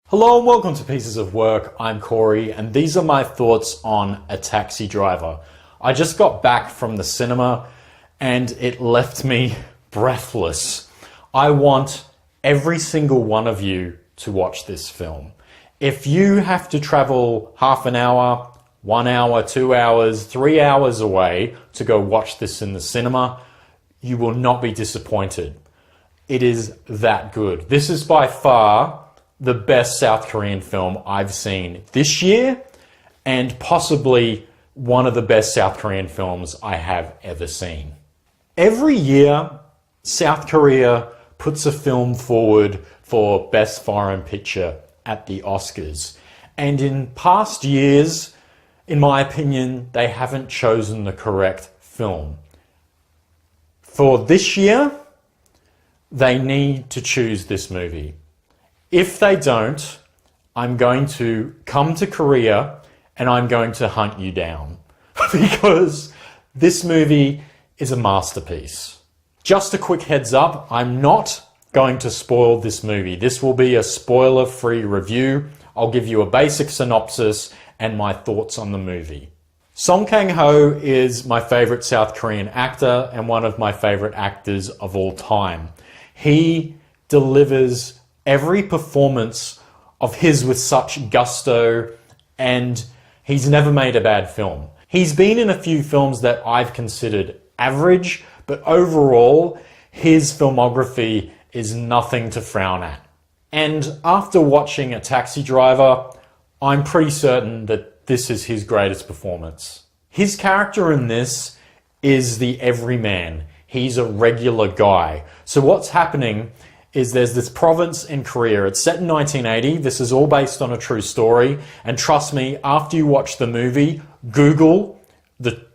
Hello and welcome to Pieces of Work. I'm Corey and these are my thoughts on A Taxi Driver. I just got back from the cinema and it left me breathless. I want every single one of you to watch this film. If you have to travel half an hour, 1 hour, 2 hours, 3 hours away to go watch this in the cinema, you will not be disappointed. It is that good. This is by far the best South Korean film I've seen this year and possibly one of the best South Korean films I have ever seen. Every year, South Korea puts a film forward for Best Foreign Picture at the Oscars. And in past years, in my opinion, they haven't chosen the correct film. For this year, they need to choose this movie. If they don't, I'm going to come to Korea and I'm going to hunt you down because this movie is a masterpiece. Just a quick heads up, I'm not going to spoil this movie. This will be a spoiler-free review. I'll give you a basic synopsis and my thoughts on the movie. Song Kang-ho is my favorite South Korean actor and one of my favorite actors of all time. He delivers every performance of his with such gusto, and he's never made a bad film. He's been in a few films that I've considered average, but overall, his filmography is nothing to frown at. And after watching A Taxi Driver, I'm pretty certain that this is his greatest performance. His character in this is the everyman. He's a regular guy. So what's happening is there's this province in Korea. It's set in 1980. This is all based on a true story. And trust me, after you watch the movie, Google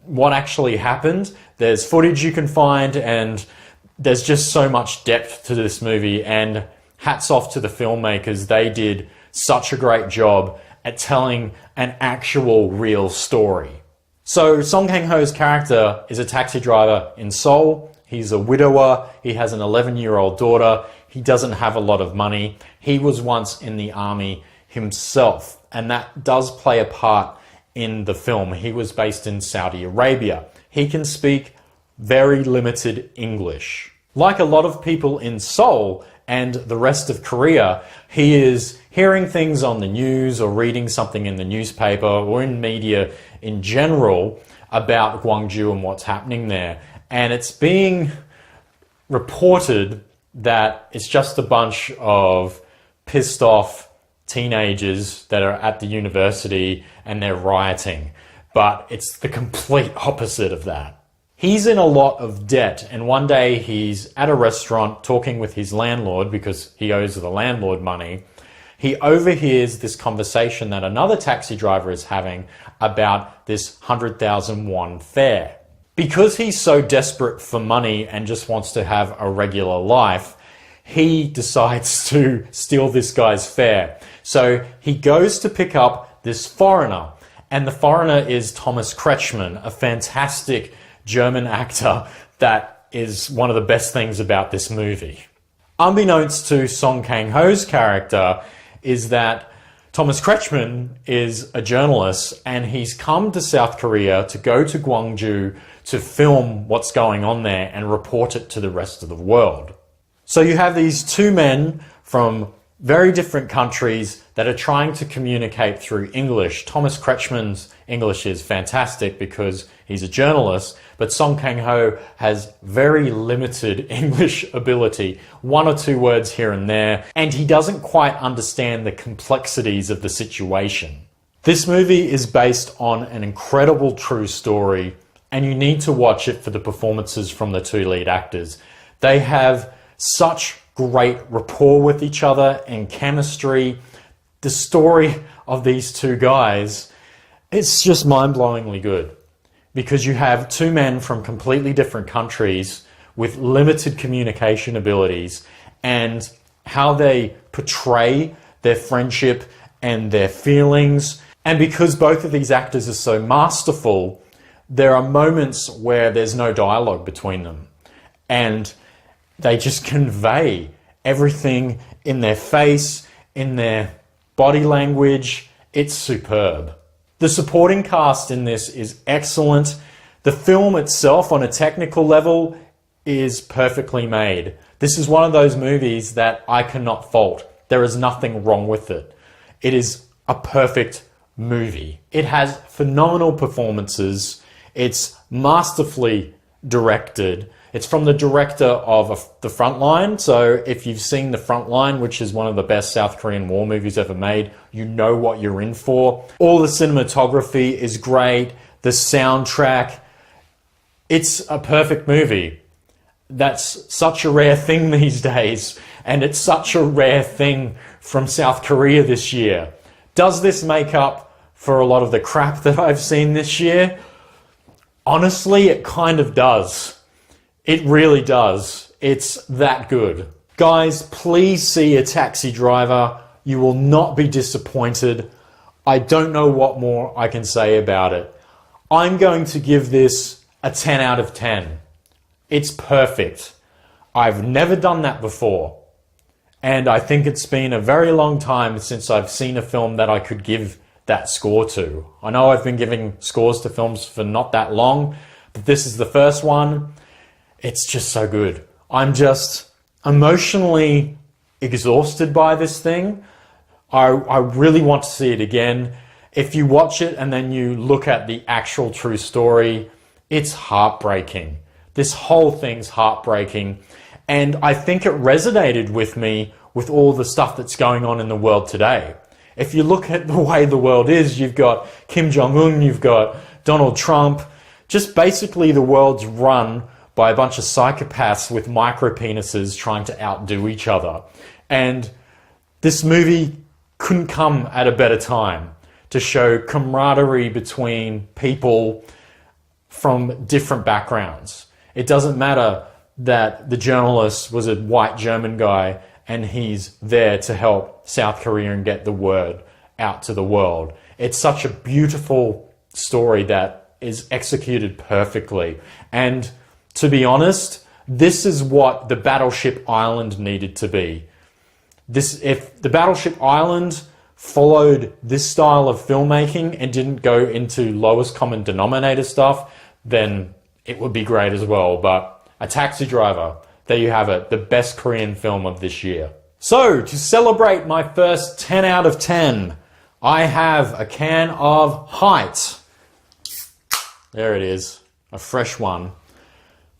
what actually happened. There's footage you can find and there's just so much depth to this movie. And hats off to the filmmakers. They did such a great job at telling an actual real story. So Song Kang-ho's character is a taxi driver in Seoul. He's a widower. He has an 11-year-old daughter. He doesn't have a lot of money. He was once in the army himself, and that does play a part in the film. He was based in Saudi Arabia. He can speak very limited English. Like a lot of people in Seoul and the rest of Korea, he is hearing things on the news or reading something in the newspaper or in media in general about Gwangju and what's happening there. And it's being reported that it's just a bunch of pissed off teenagers that are at the university and they're rioting. But it's the complete opposite of that. He's in a lot of debt, and one day he's at a restaurant talking with his landlord because he owes the landlord money. He overhears this conversation that another taxi driver is having about this 100,000 won fare. Because he's so desperate for money and just wants to have a regular life, he decides to steal this guy's fare. So he goes to pick up this foreigner, and the foreigner is Thomas Kretschmann, a fantastic German actor that is one of the best things about this movie. Unbeknownst to Song Kang-ho's character is that Thomas Kretschmann is a journalist and he's come to South Korea to go to Gwangju to film what's going on there and report it to the rest of the world. So you have these two men from very different countries that are trying to communicate through English. Thomas Kretschmann's English is fantastic because he's a journalist, but Song Kang-ho has very limited English ability, 1 or 2 words here and there, and he doesn't quite understand the complexities of the situation. This movie is based on an incredible true story, and you need to watch it for the performances from the 2 lead actors. They have such great rapport with each other and chemistry. The story of these 2 guys, it's just mind-blowingly good because you have 2 men from completely different countries with limited communication abilities, and how they portray their friendship and their feelings. And because both of these actors are so masterful, there are moments where there's no dialogue between them and they just convey everything in their face, in their body language, it's superb. The supporting cast in this is excellent. The film itself, on a technical level, is perfectly made. This is one of those movies that I cannot fault. There is nothing wrong with it. It is a perfect movie. It has phenomenal performances. It's masterfully directed. It's from the director of The Frontline. So if you've seen The Frontline, which is one of the best South Korean war movies ever made, you know what you're in for. All the cinematography is great. The soundtrack, it's a perfect movie. That's such a rare thing these days, and it's such a rare thing from South Korea this year. Does this make up for a lot of the crap that I've seen this year? Honestly, it kind of does. It really does. It's that good. Guys, please see A Taxi Driver. You will not be disappointed. I don't know what more I can say about it. I'm going to give this a 10 out of 10. It's perfect. I've never done that before. And I think it's been a very long time since I've seen a film that I could give that score to. I know I've been giving scores to films for not that long, but this is the first one. It's just so good. I'm just emotionally exhausted by this thing. I really want to see it again. If you watch it and then you look at the actual true story, it's heartbreaking. This whole thing's heartbreaking. And I think it resonated with me with all the stuff that's going on in the world today. If you look at the way the world is, you've got Kim Jong-un, you've got Donald Trump. Just basically the world's run by a bunch of psychopaths with micro-penises trying to outdo each other. And this movie couldn't come at a better time to show camaraderie between people from different backgrounds. It doesn't matter that the journalist was a white German guy and he's there to help South Korea and get the word out to the world. It's such a beautiful story that is executed perfectly. And to be honest, this is what the Battleship Island needed to be. If the Battleship Island followed this style of filmmaking and didn't go into lowest common denominator stuff, then it would be great as well. But A Taxi Driver, there you have it, the best Korean film of this year. So, to celebrate my first 10 out of 10, I have a can of Height. There it is, a fresh one.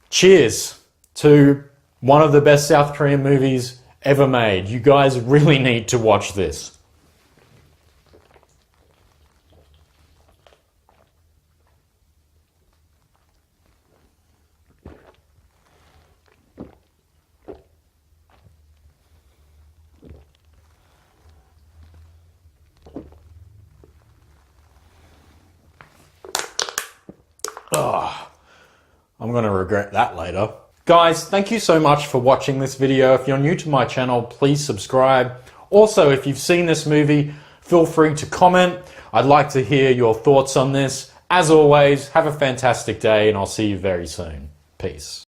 Cheers to one of the best South Korean movies ever made. You guys really need to watch this. Oh, I'm going to regret that later. Guys, thank you so much for watching this video. If you're new to my channel, please subscribe. Also, if you've seen this movie, feel free to comment. I'd like to hear your thoughts on this. As always, have a fantastic day and I'll see you very soon. Peace.